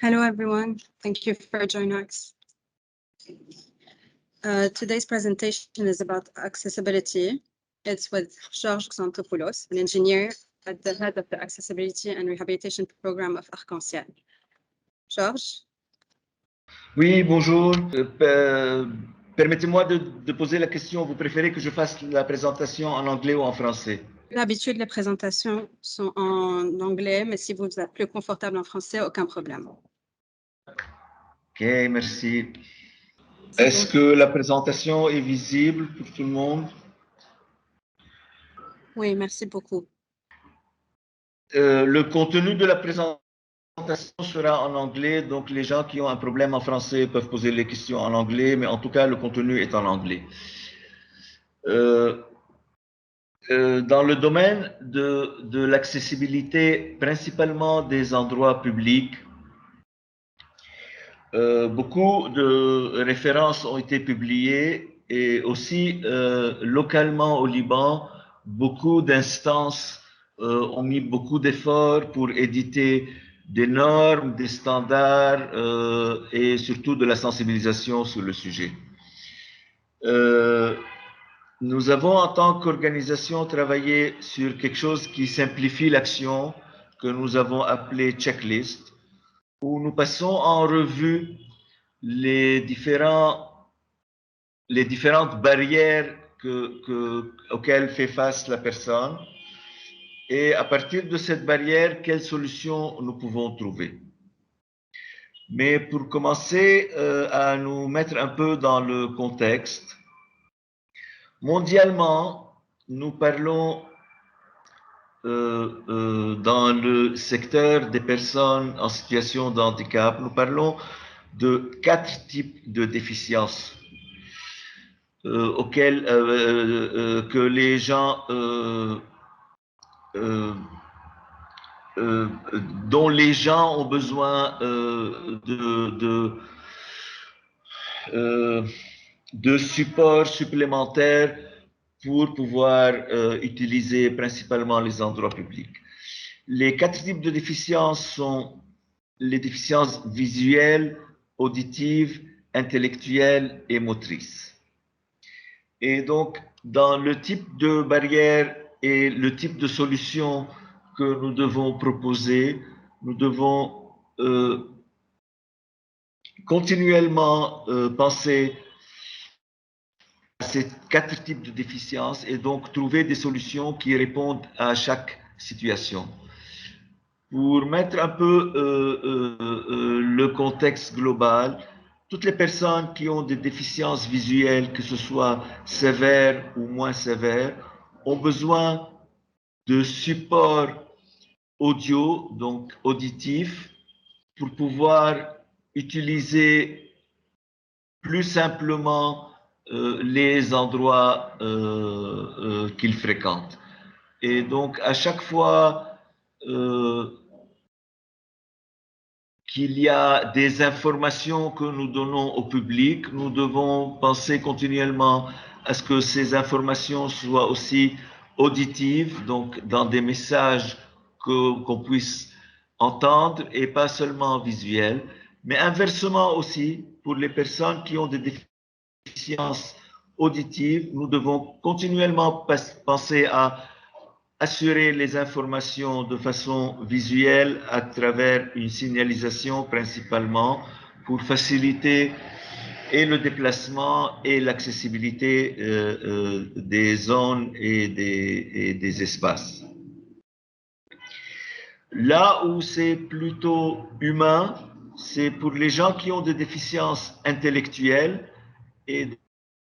Hello, everyone. Thank you for joining us. Today's presentation is about accessibility. It's with Georges Xantopoulos, an engineer at the head of the Accessibility and Rehabilitation Program of Arc-en-Ciel. Georges? Oui, bonjour. Permettez-moi de poser la question. Vous préférez que je fasse la présentation en anglais ou en français? D'habitude, les présentations sont en anglais, mais si vous êtes plus confortable en français, aucun problème. Ok, merci. Est-ce que la présentation est visible pour tout le monde? Oui, merci beaucoup. Le contenu de la présentation sera en anglais, donc les gens qui ont un problème en français peuvent poser les questions en anglais, mais en tout cas, le contenu est en anglais. Dans le domaine de l'accessibilité, principalement des endroits publics, beaucoup de références ont été publiées et aussi localement au Liban, beaucoup d'instances ont mis beaucoup d'efforts pour éditer des normes, des standards et surtout de la sensibilisation sur le sujet. Nous avons en tant qu'organisation travaillé sur quelque chose qui simplifie l'action que nous avons appelé checklist, où nous passons en revue les différentes barrières auxquelles fait face la personne et à partir de cette barrière, quelles solutions nous pouvons trouver. Mais pour commencer à nous mettre un peu dans le contexte, mondialement, nous parlons dans le secteur des personnes en situation de handicap, nous parlons de 4 types de déficiences auxquelles que les gens dont les gens ont besoin de supports supplémentaires pour pouvoir utiliser principalement les endroits publics. Les 4 types de déficiences sont les déficiences visuelles, auditives, intellectuelles et motrices. Et donc, dans le type de barrière et le type de solution que nous devons proposer, nous devons continuellement penser à ces 4 types de déficiences et donc trouver des solutions qui répondent à chaque situation. Pour mettre un peu le contexte global, toutes les personnes qui ont des déficiences visuelles, que ce soit sévères ou moins sévères, ont besoin de supports audio, donc auditifs, pour pouvoir utiliser plus simplement les endroits qu'ils fréquentent. Et donc, à chaque fois qu'il y a des informations que nous donnons au public, nous devons penser continuellement à ce que ces informations soient aussi auditives, donc dans des messages qu'on puisse entendre et pas seulement visuels, mais inversement aussi pour les personnes qui ont des déficiences auditives, nous devons continuellement penser à assurer les informations de façon visuelle à travers une signalisation principalement pour faciliter et le déplacement et l'accessibilité des zones et des espaces. Là où c'est plutôt humain, c'est pour les gens qui ont des déficiences intellectuelles et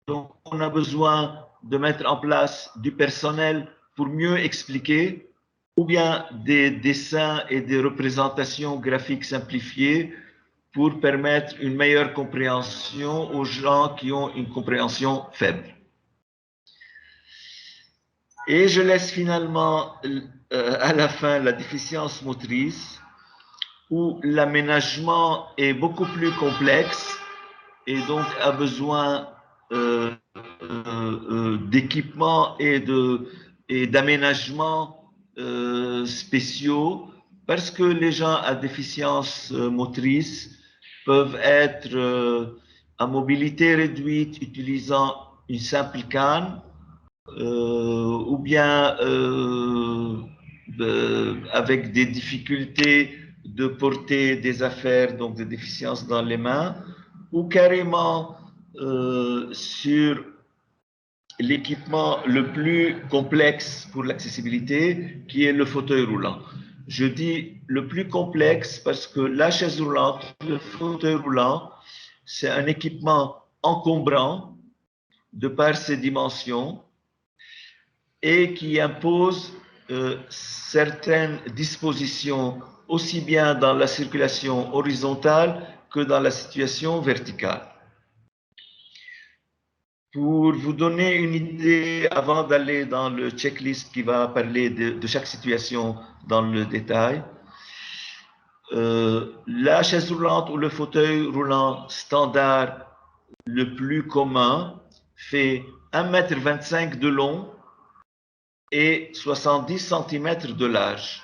donc on a besoin de mettre en place du personnel pour mieux expliquer, ou bien des dessins et des représentations graphiques simplifiées pour permettre une meilleure compréhension aux gens qui ont une compréhension faible. Et je laisse finalement à la fin la déficience motrice, où l'aménagement est beaucoup plus complexe et donc a besoin d'équipements et d'aménagements spéciaux parce que les gens à déficience motrice peuvent être à mobilité réduite utilisant une simple canne ou bien avec des difficultés de porter des affaires, donc des déficiences dans les mains, ou carrément sur l'équipement le plus complexe pour l'accessibilité, qui est le fauteuil roulant. Je dis le plus complexe parce que la chaise roulante, le fauteuil roulant, c'est un équipement encombrant de par ses dimensions et qui impose certaines dispositions aussi bien dans la circulation horizontale que dans la situation verticale. Pour vous donner une idée, avant d'aller dans le checklist qui va parler de chaque situation dans le détail, la chaise roulante ou le fauteuil roulant standard le plus commun fait 1,25 m de long et 70 cm de large.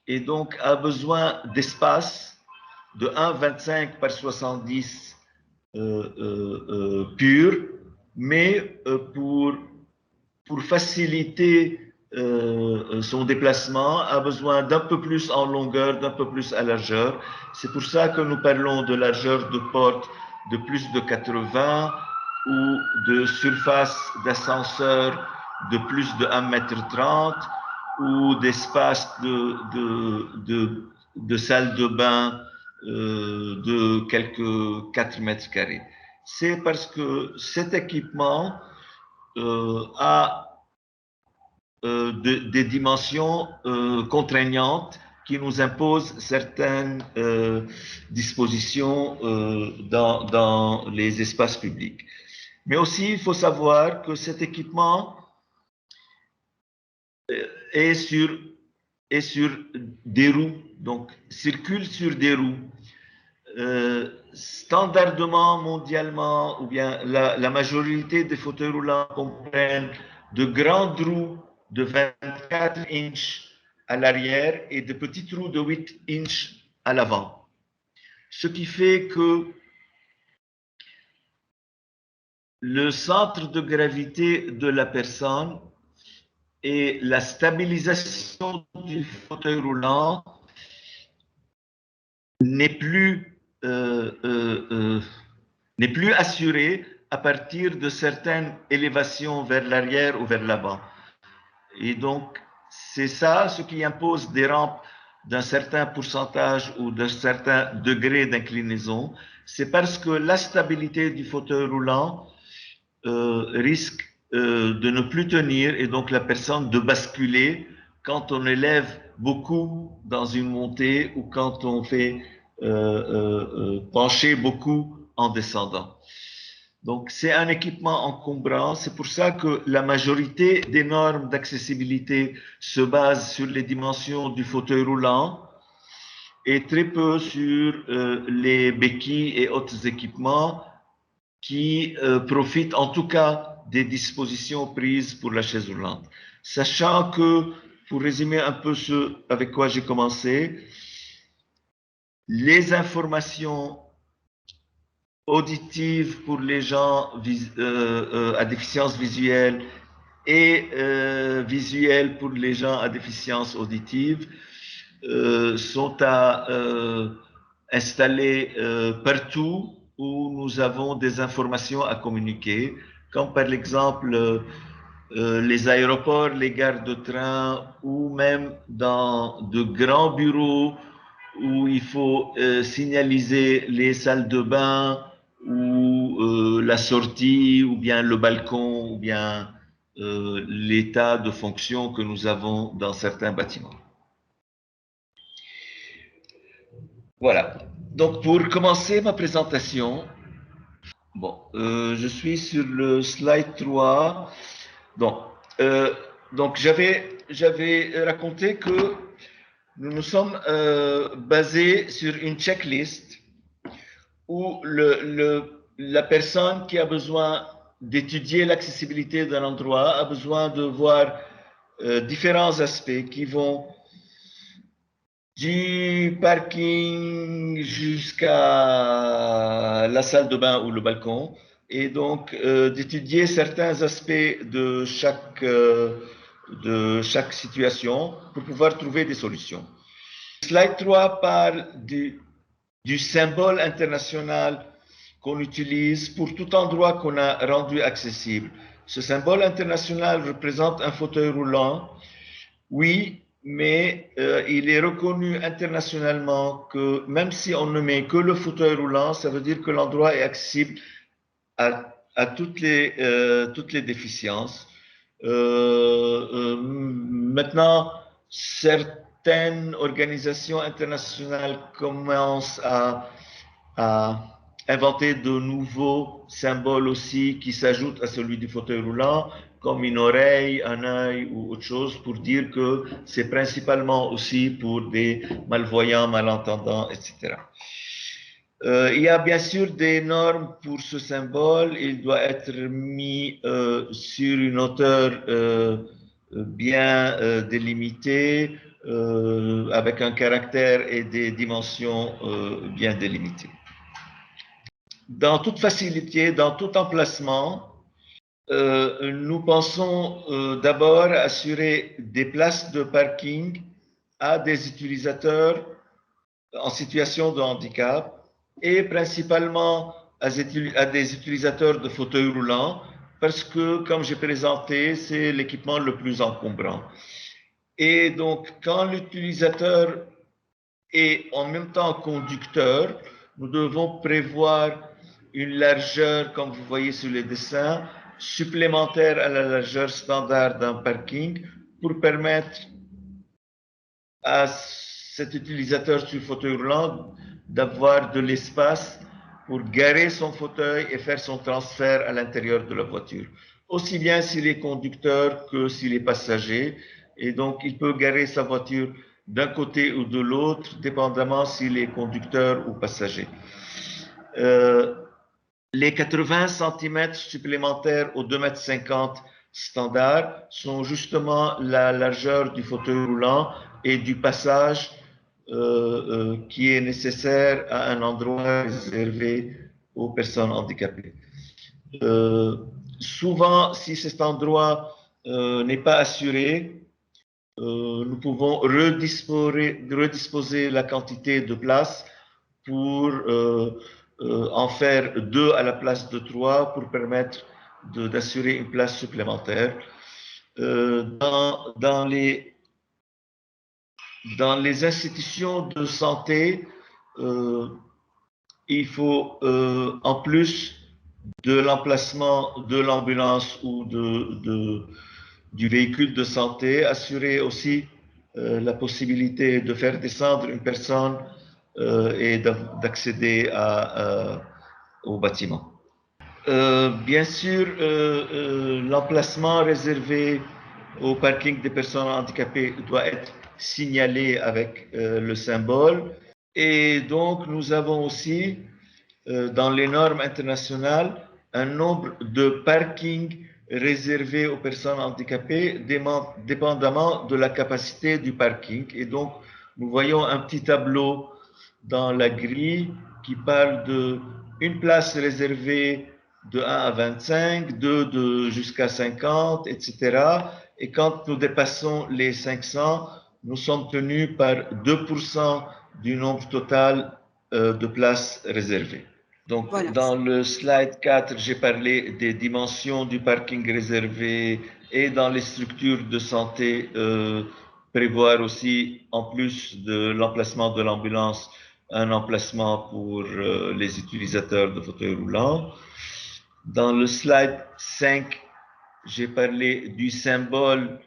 Et donc a besoin d'espace de 1,25 par 70 pur, mais pour faciliter son déplacement, a besoin d'un peu plus en longueur, d'un peu plus à largeur. C'est pour ça que nous parlons de largeur de porte de plus de 80 ou de surface d'ascenseur de plus de 1,30 m ou d'espace de salle de bain de quelques 4 mètres carrés. C'est parce que cet équipement a des dimensions contraignantes qui nous imposent certaines dispositions dans les espaces publics. Mais aussi, il faut savoir que cet équipement est sur des roues, donc circule sur des roues. Standardement, mondialement, ou bien la majorité des fauteuils roulants comprennent de grandes roues de 24 inches à l'arrière et de petites roues de 8 inches à l'avant. Ce qui fait que le centre de gravité de la personne et la stabilisation du fauteuil roulant n'est plus assurée à partir de certaines élévations vers l'arrière ou vers l'avant. Et donc, c'est ça ce qui impose des rampes d'un certain pourcentage ou d'un certain degré d'inclinaison. C'est parce que la stabilité du fauteuil roulant risque de ne plus tenir et donc la personne de basculer quand on élève beaucoup dans une montée ou quand on fait pencher beaucoup en descendant. Donc, c'est un équipement encombrant. C'est pour ça que la majorité des normes d'accessibilité se basent sur les dimensions du fauteuil roulant et très peu sur les béquilles et autres équipements qui profitent en tout cas des dispositions prises pour la chaise roulante. Sachant que, pour résumer un peu ce avec quoi j'ai commencé, les informations auditives pour les gens à déficience visuelle et visuelles pour les gens à déficience auditive sont à installer partout où nous avons des informations à communiquer, comme par exemple les aéroports, les gares de train ou même dans de grands bureaux où il faut signaliser les salles de bain ou la sortie ou bien le balcon ou bien l'état de fonction que nous avons dans certains bâtiments. Voilà. Donc pour commencer ma présentation, bon, je suis sur le slide 3. Donc j'avais raconté que nous nous sommes basés sur une checklist où la personne qui a besoin d'étudier l'accessibilité d'un endroit a besoin de voir différents aspects qui vont du parking jusqu'à la salle de bain ou le balcon, et donc d'étudier certains aspects de chaque situation pour pouvoir trouver des solutions. Slide 3 parle du symbole international qu'on utilise pour tout endroit qu'on a rendu accessible. Ce symbole international représente un fauteuil roulant, oui, mais il est reconnu internationalement que même si on ne met que le fauteuil roulant, ça veut dire que l'endroit est accessible à toutes les déficiences. Maintenant, certaines organisations internationales commencent à inventer de nouveaux symboles aussi qui s'ajoutent à celui du fauteuil roulant, comme une oreille, un œil ou autre chose, pour dire que c'est principalement aussi pour des malvoyants, malentendants, etc. Il y a bien sûr des normes pour ce symbole. Il doit être mis sur une hauteur bien délimitée, avec un caractère et des dimensions bien délimitées. Dans toute facilité, dans tout emplacement, nous pensons d'abord assurer des places de parking à des utilisateurs en situation de handicap et principalement à des utilisateurs de fauteuils roulants parce que, comme j'ai présenté, c'est l'équipement le plus encombrant. Et donc, quand l'utilisateur est en même temps conducteur, nous devons prévoir une largeur, comme vous voyez sur les dessins, supplémentaire à la largeur standard d'un parking pour permettre à cet utilisateur sur fauteuil roulant d'avoir de l'espace pour garer son fauteuil et faire son transfert à l'intérieur de la voiture, aussi bien s'il est conducteur que s'il est passager. Et donc, il peut garer sa voiture d'un côté ou de l'autre, dépendamment s'il est conducteur ou passager. Les 80 cm supplémentaires aux 2,50 m standard sont justement la largeur du fauteuil roulant et du passage qui est nécessaire à un endroit réservé aux personnes handicapées. Souvent, si cet endroit n'est pas assuré, nous pouvons redisposer la quantité de place pour en faire 2 à la place de 3 pour permettre d'assurer une place supplémentaire. Dans les institutions de santé, il faut, en plus de l'emplacement de l'ambulance ou du véhicule de santé, assurer aussi la possibilité de faire descendre une personne et d'accéder au bâtiment. Bien sûr, l'emplacement réservé au parking des personnes handicapées doit être signalé avec le symbole. Et donc, nous avons aussi, dans les normes internationales, un nombre de parkings réservés aux personnes handicapées dépendamment de la capacité du parking. Et donc, nous voyons un petit tableau dans la grille qui parle d'une place réservée de 1 à 25, 2 jusqu'à 50, etc. Et quand nous dépassons les 500, nous sommes tenus par 2% du nombre total de places réservées. Donc, voilà. Dans le slide 4, j'ai parlé des dimensions du parking réservé et dans les structures de santé, prévoir aussi, en plus de l'emplacement de l'ambulance, un emplacement pour les utilisateurs de fauteuils roulants. Dans le slide 5, j'ai parlé du symbole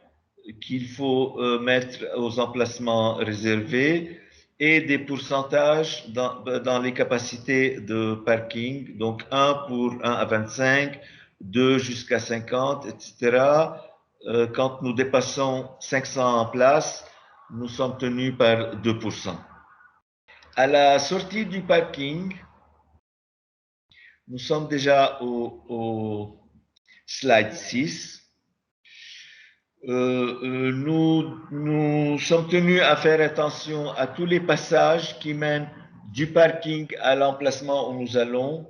qu'il faut mettre aux emplacements réservés et des pourcentages dans les capacités de parking, donc 1 pour 1 à 25, 2 jusqu'à 50, etc. Quand nous dépassons 500 places, nous sommes tenus par 2%. À la sortie du parking, nous sommes déjà au slide 6. nous sommes tenus à faire attention à tous les passages qui mènent du parking à l'emplacement où nous allons,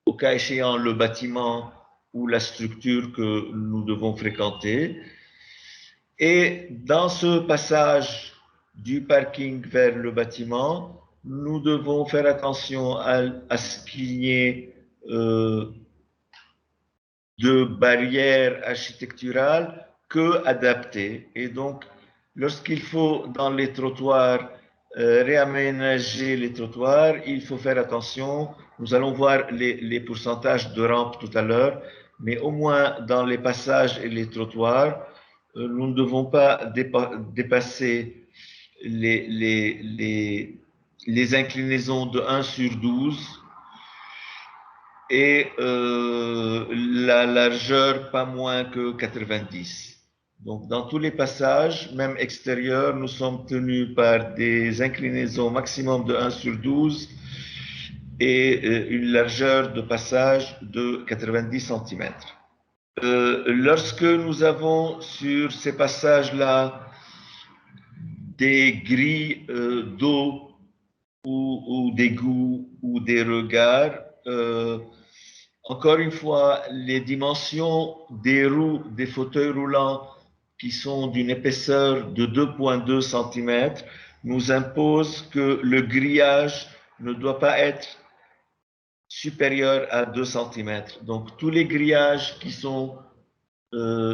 au cas échéant le bâtiment ou la structure que nous devons fréquenter. Et dans ce passage du parking vers le bâtiment, nous devons faire attention à ce qu'il y ait de barrières architecturales que adaptées. Et donc, lorsqu'il faut dans les trottoirs réaménager les trottoirs, il faut faire attention. Nous allons voir les pourcentages de rampes tout à l'heure, mais au moins dans les passages et les trottoirs, nous ne devons pas dépasser les inclinaisons de 1/12 et la largeur pas moins que 90. Donc, dans tous les passages, même extérieurs, nous sommes tenus par des inclinaisons maximum de 1/12 et une largeur de passage de 90 cm. Lorsque nous avons sur ces passages-là des grilles d'eau ou d'égouts ou des regards, encore une fois, les dimensions des roues des fauteuils roulants qui sont d'une épaisseur de 2,2 cm nous imposent que le grillage ne doit pas être supérieur à 2 cm. Donc, tous les grillages qui sont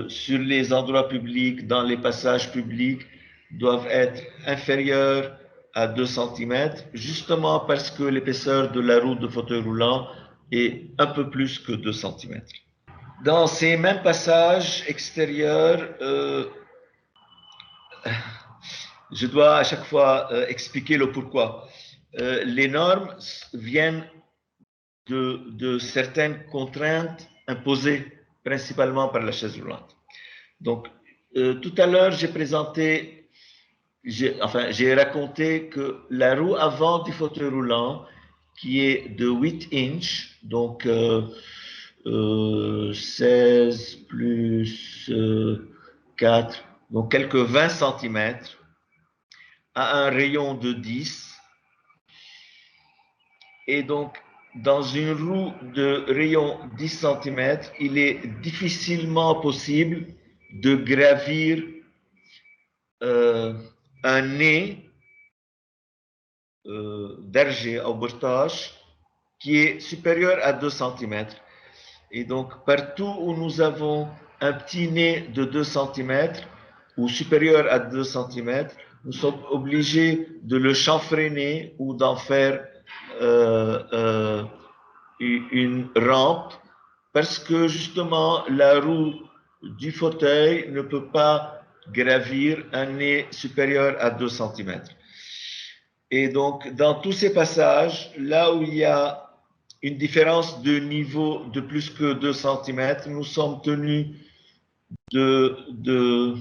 sur les endroits publics, dans les passages publics, doivent être inférieurs à 2 cm, justement parce que l'épaisseur de la roue de fauteuil roulant est un peu plus que 2 cm. Dans ces mêmes passages extérieurs, je dois à chaque fois expliquer le pourquoi. Les normes viennent de certaines contraintes imposées principalement par la chaise roulante. Donc, tout à l'heure, j'ai raconté que la roue avant du fauteuil roulant, qui est de 8 inches, donc 16 plus 4, donc quelques 20 cm, a un rayon de 10. Et donc, dans une roue de rayon 10 cm, il est difficilement possible de gravir un nez d'argé au bordage qui est supérieur à 2 cm. Et donc, partout où nous avons un petit nez de 2 cm ou supérieur à 2 cm, nous sommes obligés de le chanfreiner ou d'en faire une rampe parce que justement la roue du fauteuil ne peut pas gravir un nez supérieur à 2 cm. Et donc, dans tous ces passages, là où il y a une différence de niveau de plus que 2 cm, nous sommes tenus de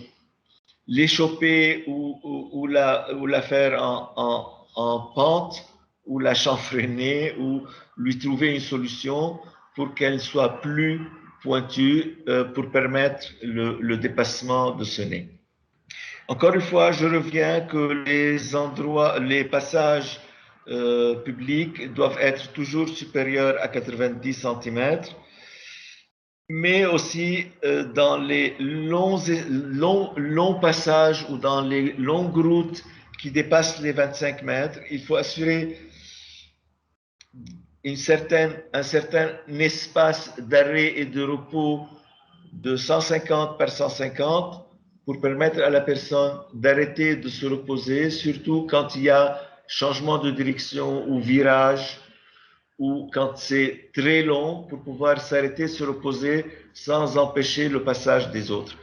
l'échoper ou la faire en pente, ou la chanfreiner, ou lui trouver une solution pour qu'elle soit plus pointue pour permettre le dépassement de ce nez. Encore une fois, je reviens que les passages publics doivent être toujours supérieurs à 90 cm, mais aussi dans les longs passages ou dans les longues routes qui dépassent les 25 mètres, il faut assurer un certain espace d'arrêt et de repos de 150 par 150 pour permettre à la personne d'arrêter de se reposer, surtout quand il y a changement de direction ou virage, ou quand c'est très long, pour pouvoir s'arrêter, se reposer sans empêcher le passage des autres.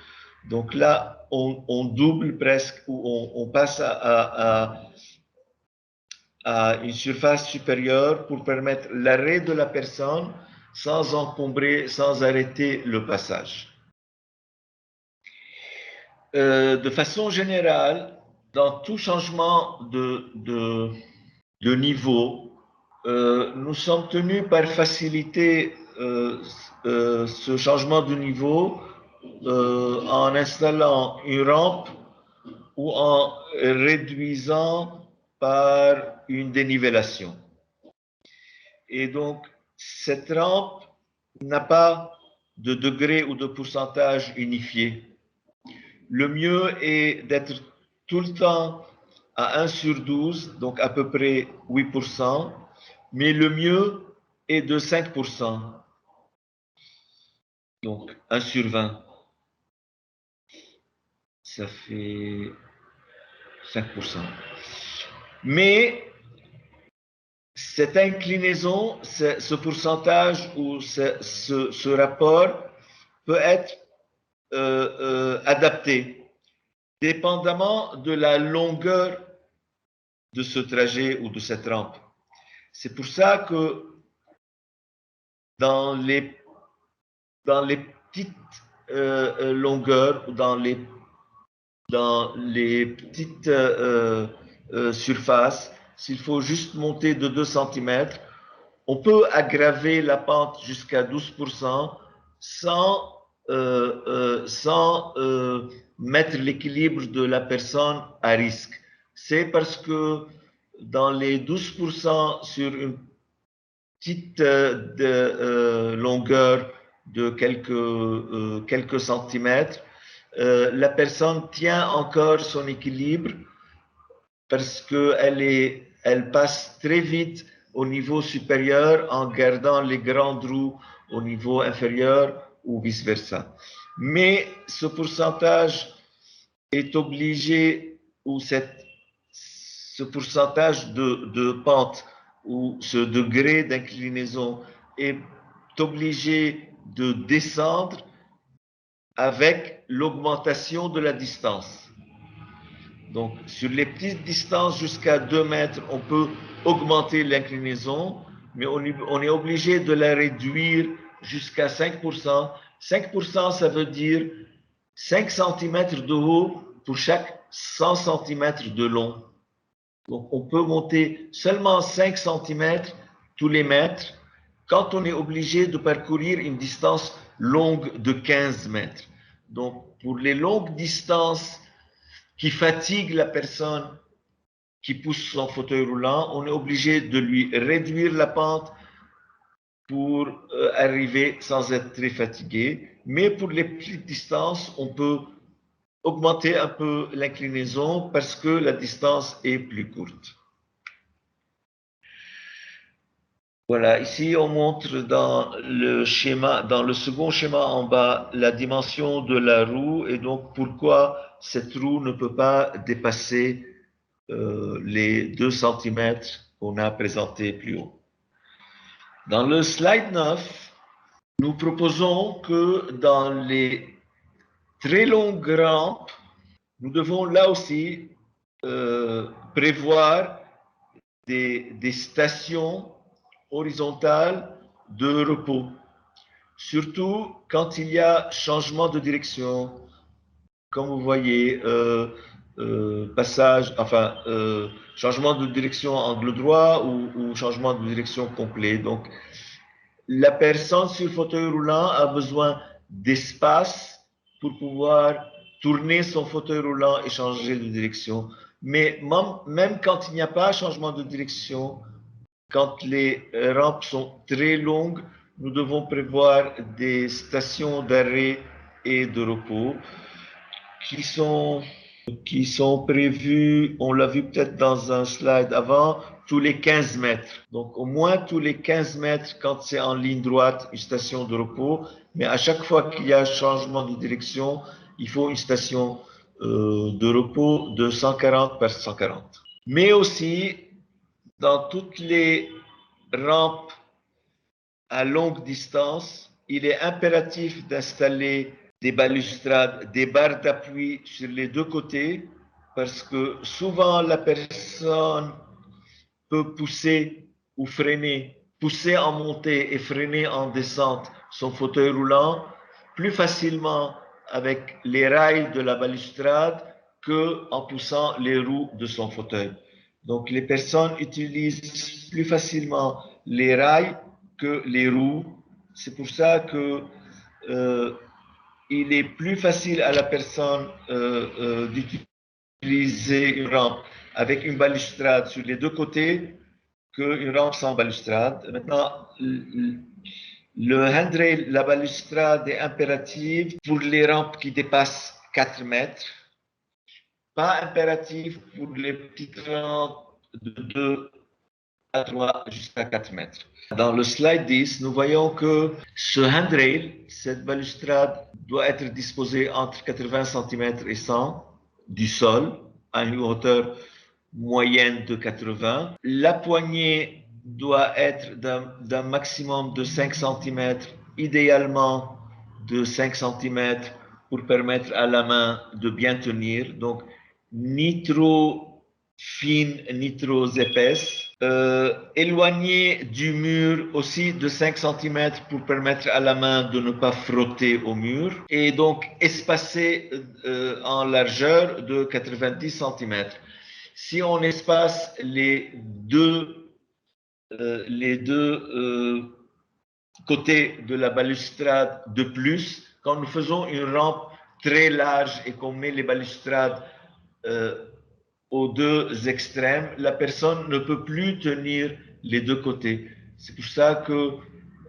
Donc là, on double presque, ou on passe à une surface supérieure pour permettre l'arrêt de la personne sans encombrer, sans arrêter le passage. De façon générale, dans tout changement de niveau, nous sommes tenus par faciliter ce changement de niveau en installant une rampe ou en réduisant par une dénivellation. Et donc, cette rampe n'a pas de degré ou de pourcentage unifié. Le mieux est d'être tout le temps à 1 sur 12, donc à peu près 8%, mais le mieux est de 5%, donc 1 sur 20. Ça fait 5%. Mais cette inclinaison, ce pourcentage ou ce rapport peut être adapté dépendamment de la longueur de ce trajet ou de cette rampe. C'est pour ça que dans les petites longueurs ou dans les petites surfaces, s'il faut juste monter de 2 cm, on peut aggraver la pente jusqu'à 12% sans mettre l'équilibre de la personne à risque. C'est parce que dans les 12% sur une petite longueur de quelques centimètres, la personne tient encore son équilibre parce qu'elle passe très vite au niveau supérieur en gardant les grandes roues au niveau inférieur ou vice-versa. Mais ce pourcentage est obligé, ou ce pourcentage de pente ou ce degré d'inclinaison est obligé de descendre avec l'augmentation de la distance. Donc, sur les petites distances jusqu'à 2 mètres, on peut augmenter l'inclinaison, mais on est obligé de la réduire jusqu'à 5%. 5%, ça veut dire 5 cm de haut pour chaque 100 cm de long. Donc, on peut monter seulement 5 cm tous les mètres quand on est obligé de parcourir une distance longue de 15 mètres. Donc, pour les longues distances qui fatiguent la personne qui pousse son fauteuil roulant, on est obligé de lui réduire la pente pour arriver sans être très fatigué. Mais pour les petites distances, on peut augmenter un peu l'inclinaison parce que la distance est plus courte. Voilà, ici on montre dans le schéma, dans le second schéma en bas, la dimension de la roue et donc pourquoi cette roue ne peut pas dépasser les 2 cm qu'on a présentés plus haut. Dans le slide 9, nous proposons que dans les très longues rampes, nous devons là aussi prévoir des stations horizontales de repos, surtout quand il y a changement de direction, comme vous voyez, changement de direction angle droit ou changement de direction complet. Donc, la personne sur le fauteuil roulant a besoin d'espace pour pouvoir tourner son fauteuil roulant et changer de direction. Mais même quand il n'y a pas changement de direction, quand les rampes sont très longues, nous devons prévoir des stations d'arrêt et de repos qui sont prévues, on l'a vu peut-être dans un slide avant, tous les 15 mètres. Donc au moins tous les 15 mètres quand c'est en ligne droite, une station de repos. Mais à chaque fois qu'il y a changement de direction, il faut une station de repos de 140 par 140. Mais aussi, dans toutes les rampes à longue distance, il est impératif d'installer des balustrades, des barres d'appui sur les deux côtés, parce que souvent la personne peut pousser ou freiner, pousser en montée et freiner en descente son fauteuil roulant plus facilement avec les rails de la balustrade que en poussant les roues de son fauteuil. Donc les personnes utilisent plus facilement les rails que les roues. C'est pour ça que il est plus facile à la personne d'utiliser une rampe avec une balustrade sur les deux côtés qu'une rampe sans balustrade. Maintenant, le handrail, la balustrade est impérative pour les rampes qui dépassent 4 mètres, pas impérative pour les petites rampes de 2 à 3 jusqu'à 4 mètres. Dans le slide 10, nous voyons que ce handrail, cette balustrade, doit être disposée entre 80 cm et 100 du sol, à une hauteur moyenne de 80. La poignée doit être d'un maximum de 5 cm, idéalement de 5 cm, pour permettre à la main de bien tenir. Donc, ni trop fine, ni trop épaisse. Éloigné du mur aussi de 5 cm pour permettre à la main de ne pas frotter au mur. Et donc, espacé en largeur de 90 cm. Si on espace les deux côtés de la balustrade de plus, quand nous faisons une rampe très large et qu'on met les balustrades aux deux extrêmes, la personne ne peut plus tenir les deux côtés. C'est pour ça que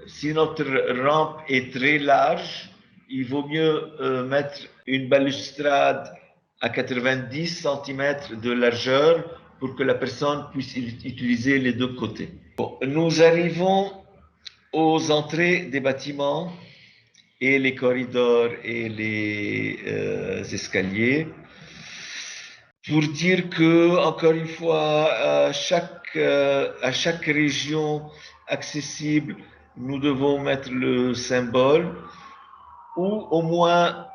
si notre rampe est très large, il vaut mieux mettre une balustrade à 90 cm de largeur pour que la personne puisse utiliser les deux côtés. Bon, nous arrivons aux entrées des bâtiments et les corridors et les escaliers. Pour dire que, encore une fois, à chaque région accessible, nous devons mettre le symbole, ou au moins,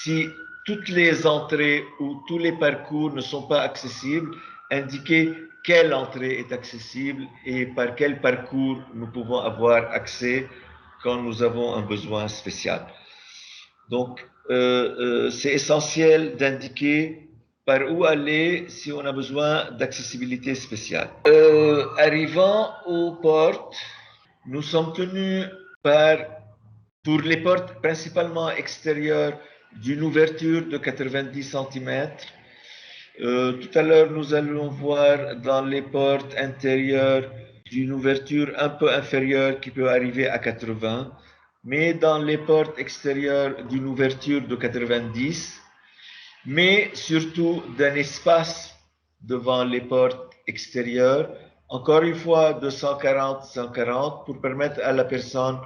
si toutes les entrées ou tous les parcours ne sont pas accessibles, indiquer quelle entrée est accessible et par quel parcours nous pouvons avoir accès quand nous avons un besoin spécial. Donc, c'est essentiel d'indiquer par où aller si on a besoin d'accessibilité spéciale. Arrivant aux portes, nous sommes tenus pour les portes principalement extérieures, d'une ouverture de 90 cm. Tout à l'heure, nous allons voir dans les portes intérieures d'une ouverture un peu inférieure qui peut arriver à 80, mais dans les portes extérieures d'une ouverture de 90, mais surtout d'un espace devant les portes extérieures, encore une fois de 140 pour permettre à la personne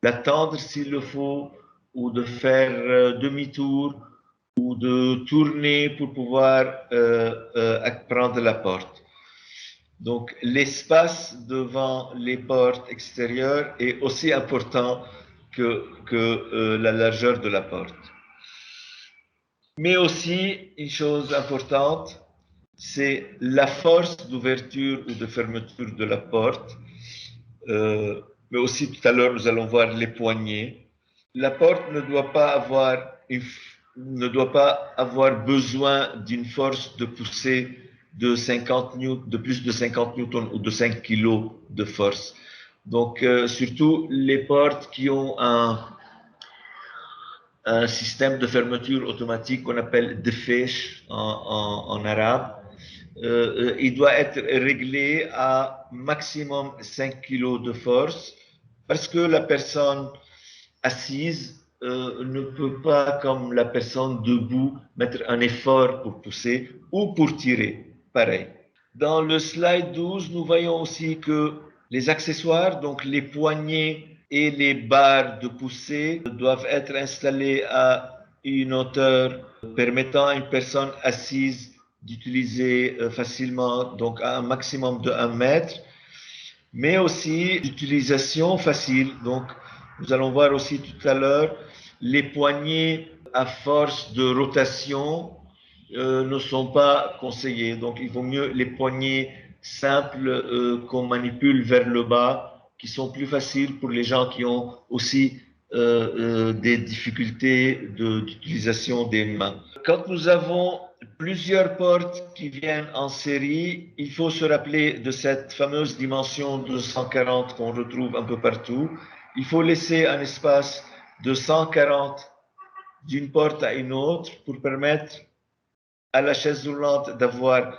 d'attendre s'il le faut ou de faire demi-tour ou de tourner pour pouvoir prendre la porte. Donc, l'espace devant les portes extérieures est aussi important que la largeur de la porte. Mais aussi, une chose importante, c'est la force d'ouverture ou de fermeture de la porte. Mais aussi, tout à l'heure, nous allons voir les poignées. La porte ne doit pas avoir besoin d'une force de poussée de plus de 50 newtons ou de 5 kg de force. Donc, surtout les portes qui ont un système de fermeture automatique qu'on appelle defesh en arabe. Il doit être réglé à maximum 5 kg de force parce que la personne assise ne peut pas, comme la personne debout, mettre un effort pour pousser ou pour tirer. Pareil. Dans le slide 12, nous voyons aussi que les accessoires, donc les poignées et les barres de poussée, doivent être installés à une hauteur permettant à une personne assise d'utiliser facilement, donc à un maximum de 1 mètre, mais aussi d'utilisation facile. Donc, nous allons voir aussi tout à l'heure, les poignées à force de rotation ne sont pas conseillées. Donc, il vaut mieux les poignées simples qu'on manipule vers le bas, qui sont plus faciles pour les gens qui ont aussi des difficultés d'utilisation des mains. Quand nous avons plusieurs portes qui viennent en série, il faut se rappeler de cette fameuse dimension de 140 qu'on retrouve un peu partout. Il faut laisser un espace de 140 d'une porte à une autre pour permettre à la chaise roulante d'avoir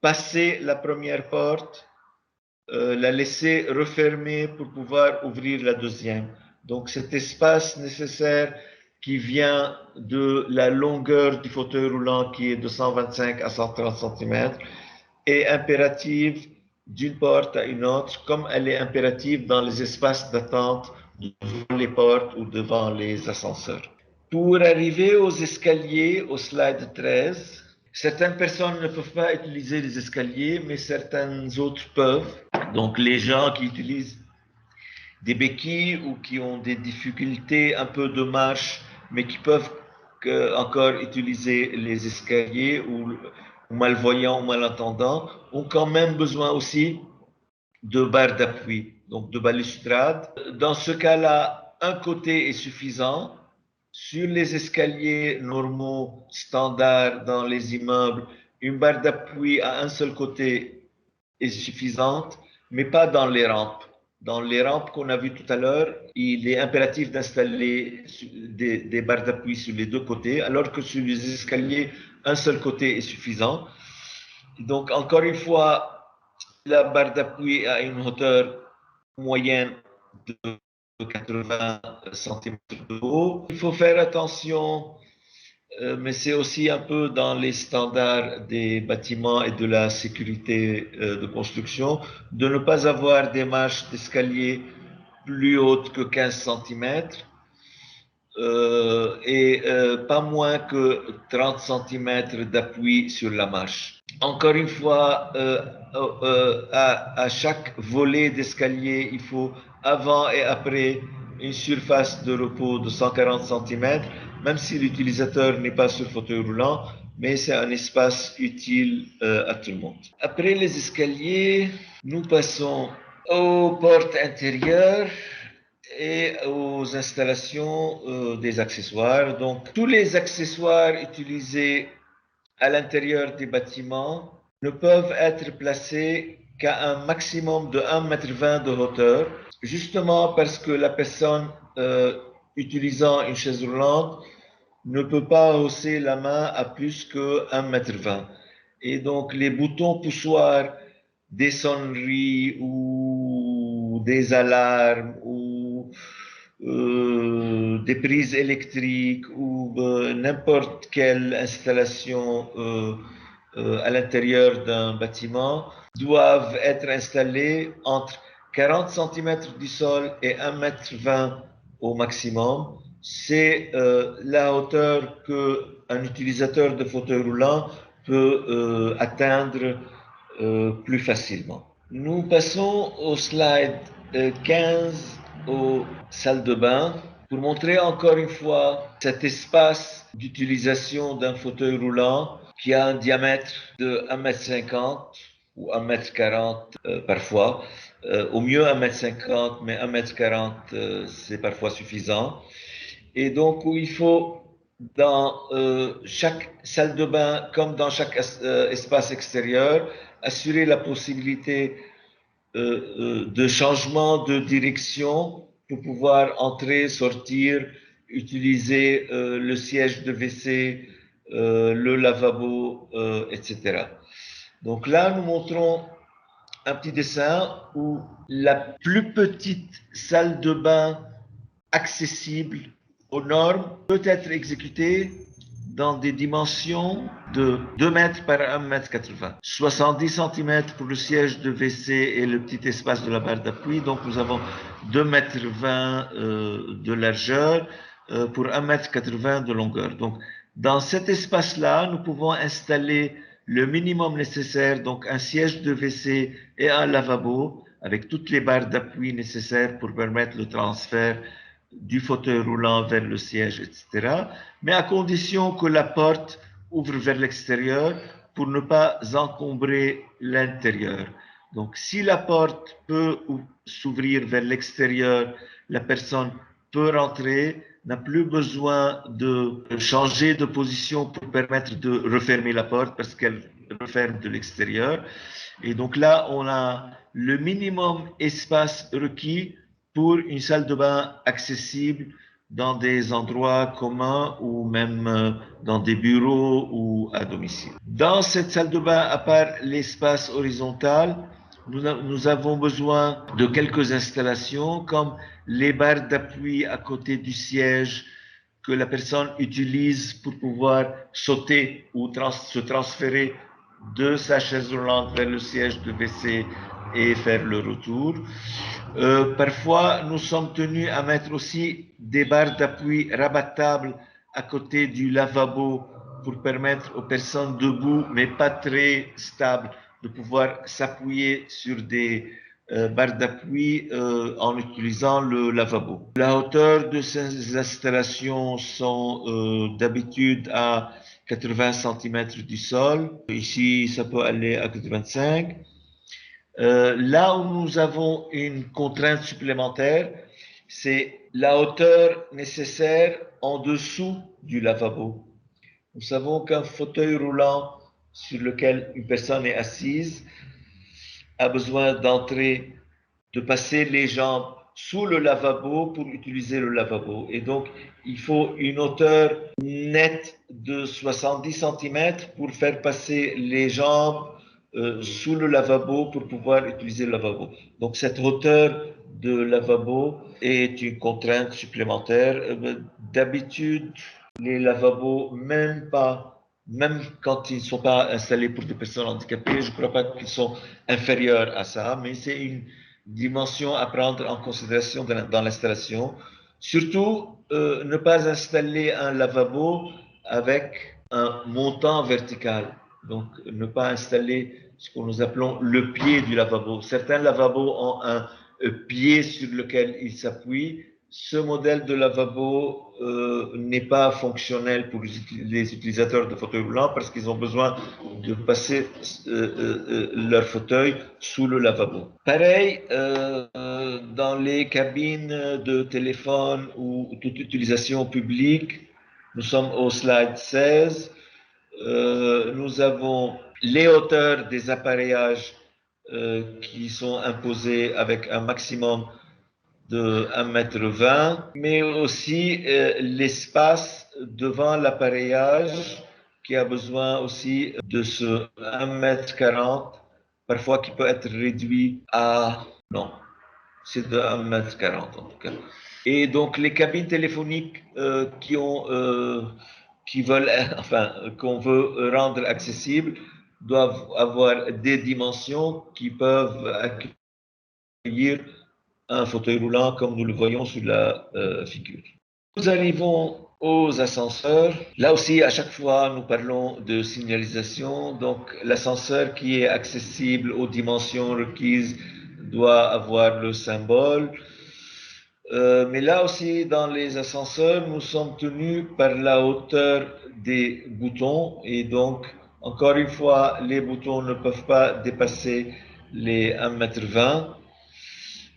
passé la première porte, la laisser refermer pour pouvoir ouvrir la deuxième. Donc cet espace nécessaire qui vient de la longueur du fauteuil roulant qui est de 125 à 130 cm est impérative d'une porte à une autre, comme elle est impérative dans les espaces d'attente devant les portes ou devant les ascenseurs. Pour arriver aux escaliers, au slide 13, certaines personnes ne peuvent pas utiliser les escaliers, mais certaines autres peuvent. Donc les gens qui utilisent des béquilles ou qui ont des difficultés un peu de marche, mais qui peuvent encore utiliser les escaliers ou malvoyants ou malentendants, ont quand même besoin aussi de barres d'appui, donc de balustrade. Dans ce cas-là, un côté est suffisant. Sur les escaliers normaux, standards dans les immeubles, une barre d'appui à un seul côté est suffisante, mais pas dans les rampes. Dans les rampes qu'on a vues tout à l'heure, il est impératif d'installer des barres d'appui sur les deux côtés, alors que sur les escaliers, un seul côté est suffisant. Donc, encore une fois, la barre d'appui a une hauteur moyenne de 80 cm de haut. Il faut faire attention, mais c'est aussi un peu dans les standards des bâtiments et de la sécurité de construction, de ne pas avoir des marches d'escalier plus hautes que 15 cm et pas moins que 30 cm d'appui sur la marche. Encore une fois, à chaque volet d'escalier, il faut avant et après une surface de repos de 140 cm, même si l'utilisateur n'est pas sur fauteuil roulant, mais c'est un espace utile à tout le monde. Après les escaliers, nous passons aux portes intérieures et aux installations des accessoires. Donc, tous les accessoires utilisés à l'intérieur des bâtiments ne peuvent être placés qu'à un maximum de 1,20 m de hauteur, justement parce que la personne utilisant une chaise roulante ne peut pas hausser la main à plus que 1,20 m. Et donc, les boutons poussoirs des sonneries ou des alarmes ou des prises électriques ou n'importe quelle installation à l'intérieur d'un bâtiment doivent être installés entre 40 cm du sol et 1,20 m au maximum. C'est la hauteur qu'un utilisateur de fauteuil roulant peut atteindre plus facilement. Nous passons au slide 15, aux salles de bain, pour montrer encore une fois cet espace d'utilisation d'un fauteuil roulant qui a un diamètre de 1,50 m ou 1,40 m parfois. Au mieux 1,50 m, mais 1,40 m c'est parfois suffisant. Et donc où il faut dans chaque salle de bain comme dans chaque espace extérieur assurer la possibilité de changement de direction pour pouvoir entrer, sortir, utiliser le siège de WC, le lavabo, etc. Donc là, nous montrons un petit dessin où la plus petite salle de bain accessible aux normes peut être exécutée dans des dimensions de 2 mètres par 1,80 m. 70 cm pour le siège de WC et le petit espace de la barre d'appui. Donc nous avons 2,20 m de largeur pour 1,80 m de longueur. Donc dans cet espace-là, nous pouvons installer le minimum nécessaire, donc un siège de WC et un lavabo avec toutes les barres d'appui nécessaires pour permettre le transfert du fauteuil roulant vers le siège, etc. Mais à condition que la porte ouvre vers l'extérieur pour ne pas encombrer l'intérieur. Donc, si la porte peut s'ouvrir vers l'extérieur, la personne peut rentrer, n'a plus besoin de changer de position pour permettre de refermer la porte parce qu'elle referme de l'extérieur. Et donc là, on a le minimum espace requis pour une salle de bain accessible dans des endroits communs ou même dans des bureaux ou à domicile. Dans cette salle de bain, à part l'espace horizontal, nous avons besoin de quelques installations comme les barres d'appui à côté du siège que la personne utilise pour pouvoir sauter ou se transférer de sa chaise roulante vers le siège de WC et faire le retour. Parfois, nous sommes tenus à mettre aussi des barres d'appui rabattables à côté du lavabo pour permettre aux personnes debout, mais pas très stables, de pouvoir s'appuyer sur des barres d'appui en utilisant le lavabo. La hauteur de ces installations sont d'habitude à 80 cm du sol. Ici, ça peut aller à 85. Là où nous avons une contrainte supplémentaire, c'est la hauteur nécessaire en dessous du lavabo. Nous savons qu'un fauteuil roulant sur lequel une personne est assise a besoin d'entrer, de passer les jambes sous le lavabo pour utiliser le lavabo. Et donc, il faut une hauteur nette de 70 cm pour faire passer les jambes sous le lavabo pour pouvoir utiliser le lavabo. Donc, cette hauteur de lavabo est une contrainte supplémentaire. D'habitude, les lavabos, même quand ils ne sont pas installés pour des personnes handicapées, je ne crois pas qu'ils sont inférieurs à ça, mais c'est une dimension à prendre en considération dans l'installation. Surtout, ne pas installer un lavabo avec un montant vertical. Donc, ne pas installer ce que nous appelons le pied du lavabo. Certains lavabos ont un pied sur lequel ils s'appuient. Ce modèle de lavabo n'est pas fonctionnel pour les utilisateurs de fauteuils roulants parce qu'ils ont besoin de passer leur fauteuil sous le lavabo. Pareil, dans les cabines de téléphone ou toute utilisation publique, nous sommes au slide 16. Nous avons les hauteurs des appareillages qui sont imposées avec un maximum de 1,20 m, mais aussi l'espace devant l'appareillage qui a besoin aussi de ce 1,40 m, parfois qui peut être réduit à... Non, c'est de 1,40 m en tout cas. Et donc les cabines téléphoniques qui veulent, enfin, qu'on veut rendre accessibles doivent avoir des dimensions qui peuvent accueillir un fauteuil roulant comme nous le voyons sur la figure. Nous arrivons aux ascenseurs. Là aussi, à chaque fois, nous parlons de signalisation. Donc, l'ascenseur qui est accessible aux dimensions requises doit avoir le symbole. Mais là aussi, dans les ascenseurs, nous sommes tenus par la hauteur des boutons et donc, encore une fois, les boutons ne peuvent pas dépasser les 1,20 m.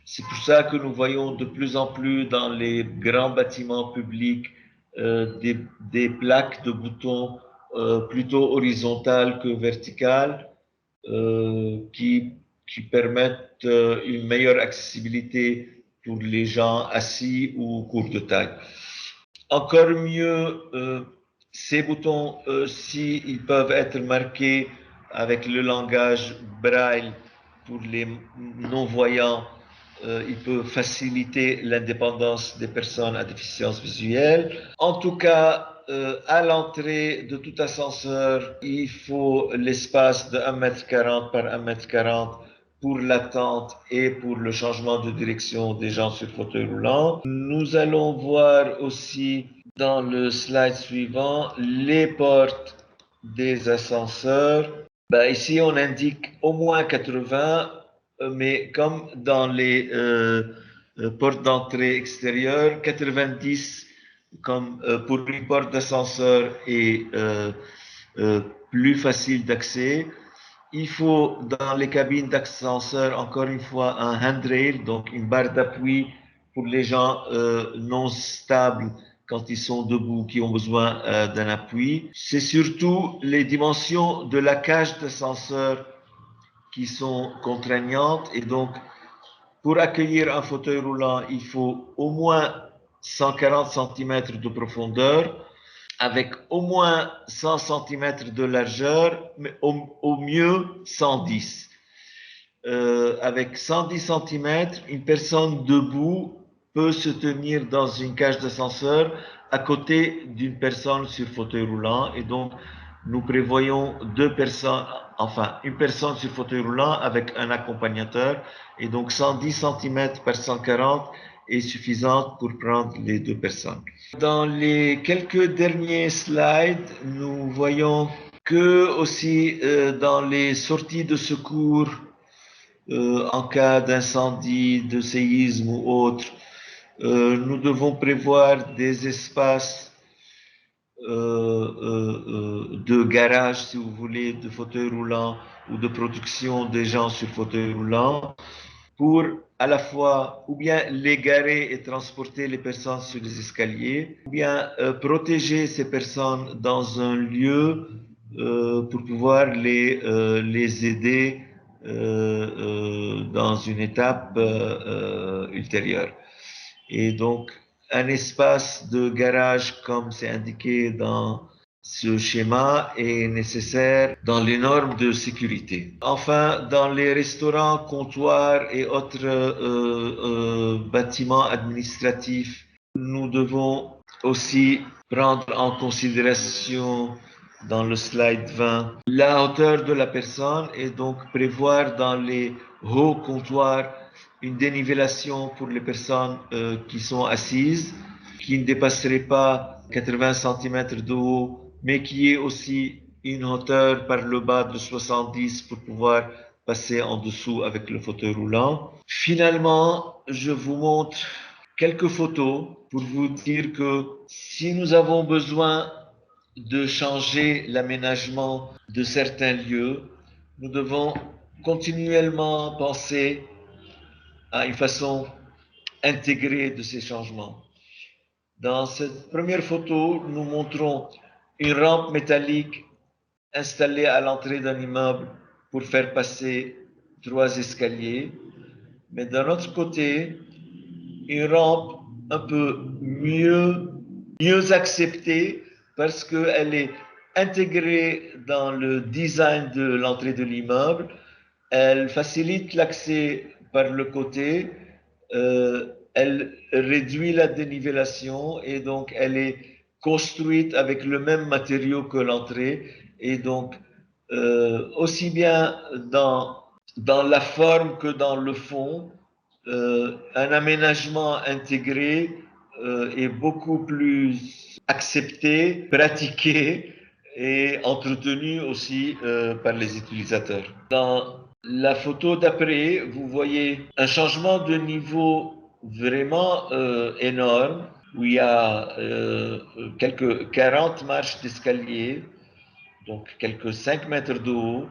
C'est pour ça que nous voyons de plus en plus dans les grands bâtiments publics des plaques de boutons plutôt horizontales que verticales qui permettent une meilleure accessibilité pour les gens assis ou courts de taille. Encore mieux, ces boutons, ils peuvent être marqués avec le langage braille pour les non-voyants, il peut faciliter l'indépendance des personnes à déficience visuelle. En tout cas, à l'entrée de tout ascenseur, il faut l'espace de 1,40 m par 1,40 m pour l'attente et pour le changement de direction des gens sur fauteuil roulant. Nous allons voir aussi dans le slide suivant les portes des ascenseurs. Ici, on indique au moins 80, mais comme dans les portes d'entrée extérieures, 90 comme pour une porte d'ascenseur est plus facile d'accès. Il faut dans les cabines d'ascenseur encore une fois un handrail, donc une barre d'appui pour les gens non stables quand ils sont debout, qui ont besoin d'un appui. C'est surtout les dimensions de la cage d'ascenseur qui sont contraignantes et donc pour accueillir un fauteuil roulant, il faut au moins 140 cm de profondeur, avec au moins 100 cm de largeur, mais au mieux 110. Avec 110 cm, une personne debout peut se tenir dans une cage d'ascenseur à côté d'une personne sur fauteuil roulant. Et donc, nous prévoyons deux personnes, enfin, une personne sur fauteuil roulant avec un accompagnateur. Et donc, 110 cm par 140 est suffisante pour prendre les deux personnes. Dans les quelques derniers slides, nous voyons que aussi dans les sorties de secours, en cas d'incendie, de séisme ou autre, nous devons prévoir des espaces de garage, si vous voulez, de fauteuil roulant ou de production des gens sur fauteuil roulant pour à la fois ou bien les garer et transporter les personnes sur les escaliers, ou bien protéger ces personnes dans un lieu pour pouvoir les aider dans une étape ultérieure. Et donc, un espace de garage, comme c'est indiqué dans ce schéma, est nécessaire dans les normes de sécurité. Enfin, dans les restaurants, comptoirs et autres bâtiments administratifs, nous devons aussi prendre en considération dans le slide 20 la hauteur de la personne et donc prévoir dans les hauts comptoirs une dénivellation pour les personnes qui sont assises, qui ne dépasserait pas 80 cm de haut, mais qui est aussi une hauteur par le bas de 70 pour pouvoir passer en dessous avec le fauteuil roulant. Finalement, je vous montre quelques photos pour vous dire que si nous avons besoin de changer l'aménagement de certains lieux, nous devons continuellement penser à une façon intégrée de ces changements. Dans cette première photo, nous montrons une rampe métallique installée à l'entrée d'un immeuble pour faire passer 3 escaliers. Mais d'un autre côté, une rampe un peu mieux acceptée parce qu'elle est intégrée dans le design de l'entrée de l'immeuble. Elle facilite l'accès par le côté, elle réduit la dénivellation et donc elle est construite avec le même matériau que l'entrée et donc aussi bien dans la forme que dans le fond, un aménagement intégré est beaucoup plus accepté, pratiqué et entretenu aussi par les utilisateurs. Dans la photo d'après, vous voyez un changement de niveau vraiment énorme où il y a quelques 40 marches d'escalier, donc quelques 5 mètres de haut,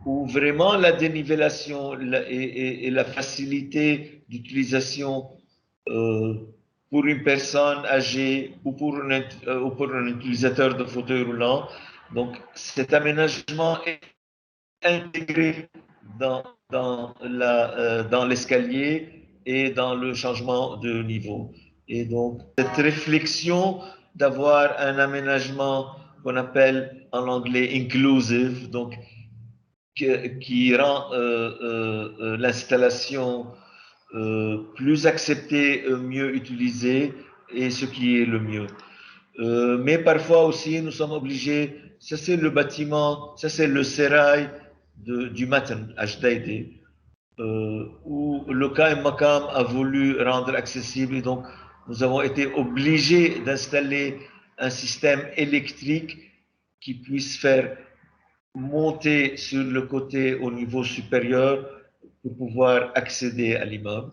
où vraiment la dénivellation et la facilité d'utilisation pour une personne âgée ou pour un utilisateur de fauteuil roulant. Donc cet aménagement est intégré dans l'escalier et dans le changement de niveau. Et donc cette réflexion d'avoir un aménagement qu'on appelle en anglais inclusive, donc qui rend l'installation plus acceptée, mieux utilisée, et ce qui est le mieux. Mais parfois aussi, nous sommes obligés, ça c'est le bâtiment, ça c'est le sérail du Matan, à Jdeïde, où le Qaim Makam a voulu rendre accessible, et donc nous avons été obligés d'installer un système électrique qui puisse faire monter sur le côté au niveau supérieur pour pouvoir accéder à l'immeuble.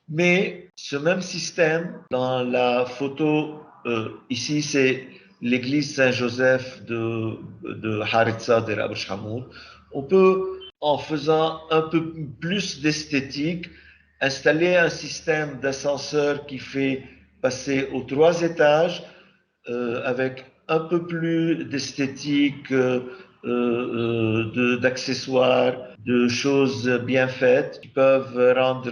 Mais ce même système, dans la photo, ici c'est l'église Saint-Joseph de Haritsa de Abu Hamoud, on peut, en faisant un peu plus d'esthétique, installer un système d'ascenseur qui fait passer aux 3 étages avec un peu plus d'esthétique, d'accessoires, de choses bien faites qui peuvent rendre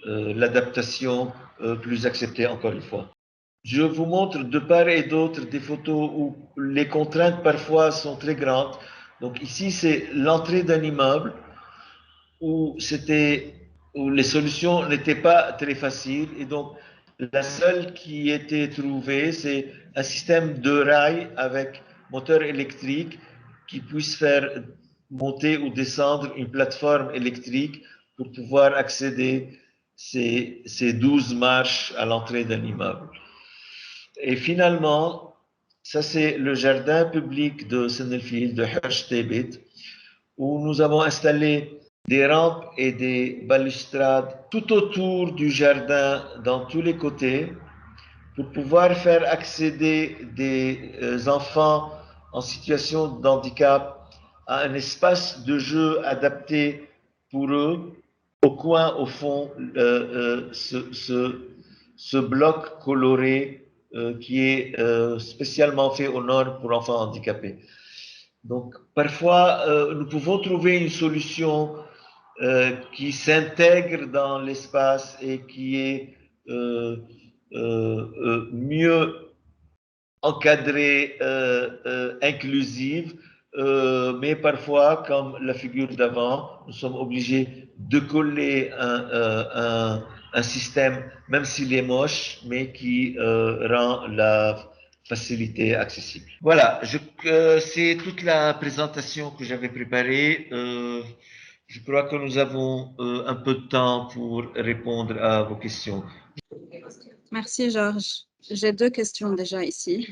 l'adaptation plus acceptée encore une fois. Je vous montre de part et d'autre des photos où les contraintes parfois sont très grandes. Donc ici, c'est l'entrée d'un immeuble où les solutions n'étaient pas très faciles. Et donc, la seule qui était trouvée, c'est un système de rails avec moteur électrique qui puisse faire monter ou descendre une plateforme électrique pour pouvoir accéder ces 12 marches à l'entrée d'un immeuble. Et finalement, ça c'est le jardin public de Sennenfield, de Hirsch-Tebet, où nous avons installé des rampes et des balustrades tout autour du jardin, dans tous les côtés, pour pouvoir faire accéder des enfants en situation de handicap à un espace de jeu adapté pour eux. Au coin, au fond, ce bloc coloré qui est spécialement fait aux normes pour enfants handicapés. Donc, parfois, nous pouvons trouver une solution qui s'intègre dans l'espace et qui est mieux encadrée, inclusive, mais parfois, comme la figure d'avant, nous sommes obligés de coller un système, même s'il est moche, mais qui rend la facilité accessible. Voilà, c'est toute la présentation que j'avais préparée. Je crois que nous avons un peu de temps pour répondre à vos questions. Merci, Georges. J'ai deux questions déjà ici.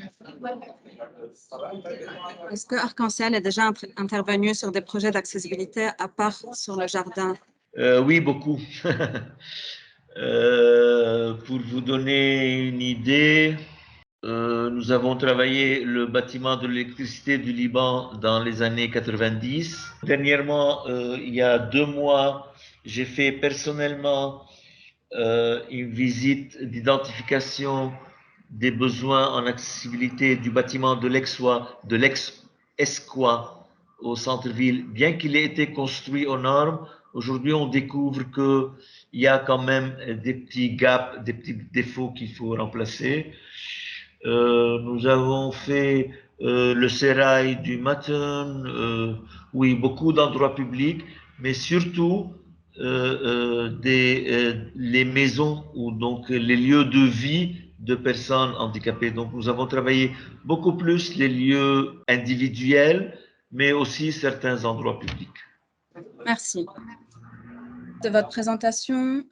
Est-ce que Arc-en-Ciel est déjà intervenu sur des projets d'accessibilité à part sur le jardin? Oui, beaucoup. Pour vous donner une idée, nous avons travaillé le bâtiment de l'électricité du Liban dans les années 90. Dernièrement, il y a 2 mois, j'ai fait personnellement une visite d'identification des besoins en accessibilité du bâtiment de l'ex-Esquois au centre-ville. Bien qu'il ait été construit aux normes, aujourd'hui on découvre qu'il y a quand même des petits gaps, des petits défauts qu'il faut remplacer. Nous avons fait le sérail du Matin, oui, beaucoup d'endroits publics, mais surtout les maisons ou donc les lieux de vie de personnes handicapées. Donc nous avons travaillé beaucoup plus les lieux individuels, mais aussi certains endroits publics. Merci. De votre présentation,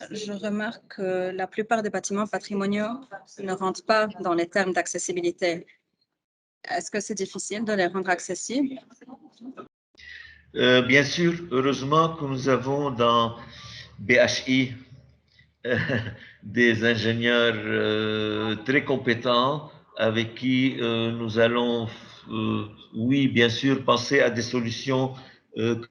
je remarque que la plupart des bâtiments patrimoniaux ne rentrent pas dans les termes d'accessibilité. Est-ce que c'est difficile de les rendre accessibles? Bien sûr, heureusement que nous avons dans BHI des ingénieurs très compétents avec qui nous allons, oui, bien sûr, penser à des solutions,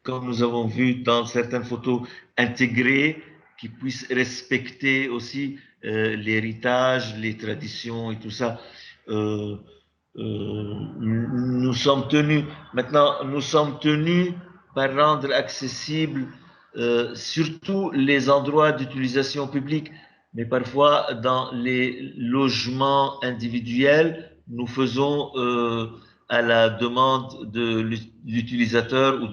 comme nous avons vu dans certaines photos, intégrées, qui puissent respecter aussi l'héritage, les traditions et tout ça. Nous sommes tenus, maintenant, nous sommes tenus par rendre accessible surtout les endroits d'utilisation publique, mais parfois dans les logements individuels, nous faisons à la demande de l'utilisateur ou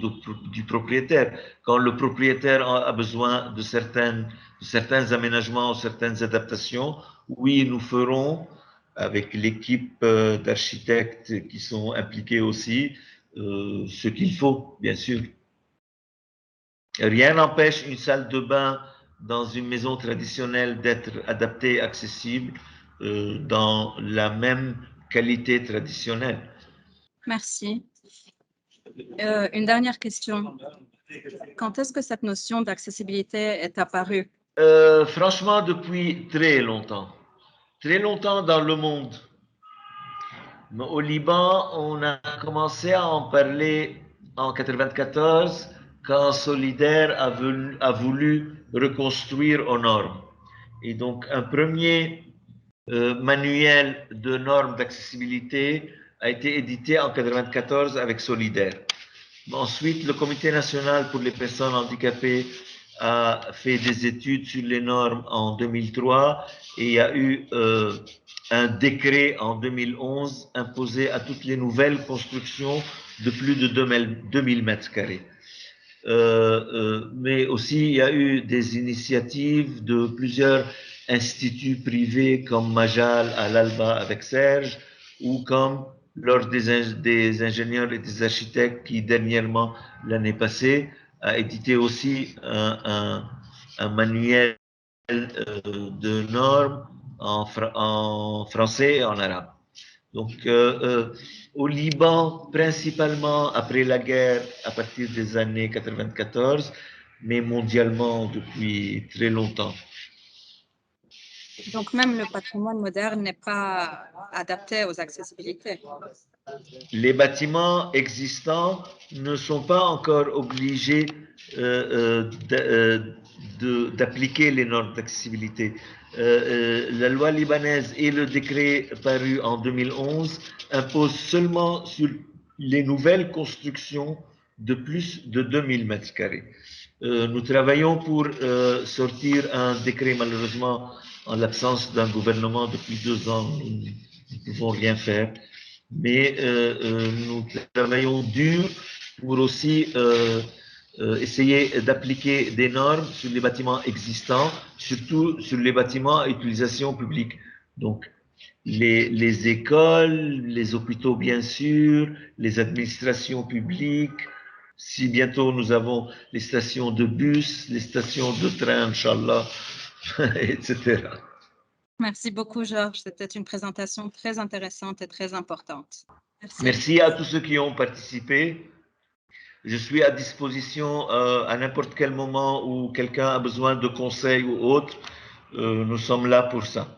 du propriétaire. Quand le propriétaire a besoin de certains aménagements, certaines adaptations, oui, nous ferons avec l'équipe d'architectes qui sont impliqués aussi ce qu'il faut, bien sûr. Rien n'empêche une salle de bain dans une maison traditionnelle d'être adaptée, accessible dans la même qualité traditionnelle. Merci. Une dernière question. Quand est-ce que cette notion d'accessibilité est apparue? Franchement, depuis très longtemps. Très longtemps dans le monde. Mais au Liban, on a commencé à en parler en 1994 quand Solidaire a voulu reconstruire aux normes. Et donc, un premier manuel de normes d'accessibilité a été édité en 1994 avec Solidaire. Ensuite, le Comité national pour les personnes handicapées a fait des études sur les normes en 2003 et il y a eu un décret en 2011 imposé à toutes les nouvelles constructions de plus de 2000 mètres carrés. Mais aussi, il y a eu des initiatives de plusieurs instituts privés comme Majal à l'Alba avec Serge ou comme l'Ordre des ingénieurs et des architectes qui, dernièrement, l'année passée, a édité aussi un manuel de normes en français et en arabe. Donc, au Liban, principalement après la guerre, à partir des années 94, mais mondialement depuis très longtemps. Donc, même le patrimoine moderne n'est pas adapté aux accessibilités. Les bâtiments existants ne sont pas encore obligés d'appliquer les normes d'accessibilité. La loi libanaise et le décret paru en 2011 imposent seulement sur les nouvelles constructions de plus de 2000 mètres carrés. Nous travaillons pour sortir un décret, malheureusement, en l'absence d'un gouvernement depuis 2 ans, nous ne pouvons rien faire. Mais nous travaillons dur pour aussi essayer d'appliquer des normes sur les bâtiments existants, surtout sur les bâtiments à utilisation publique. Donc, les écoles, les hôpitaux, bien sûr, les administrations publiques. Si bientôt nous avons les stations de bus, les stations de train, Inch'Allah, etc. Merci beaucoup, Georges. C'était une présentation très intéressante et très importante. Merci. Merci à tous ceux qui ont participé. Je suis à disposition à n'importe quel moment où quelqu'un a besoin de conseils ou autre. Nous sommes là pour ça.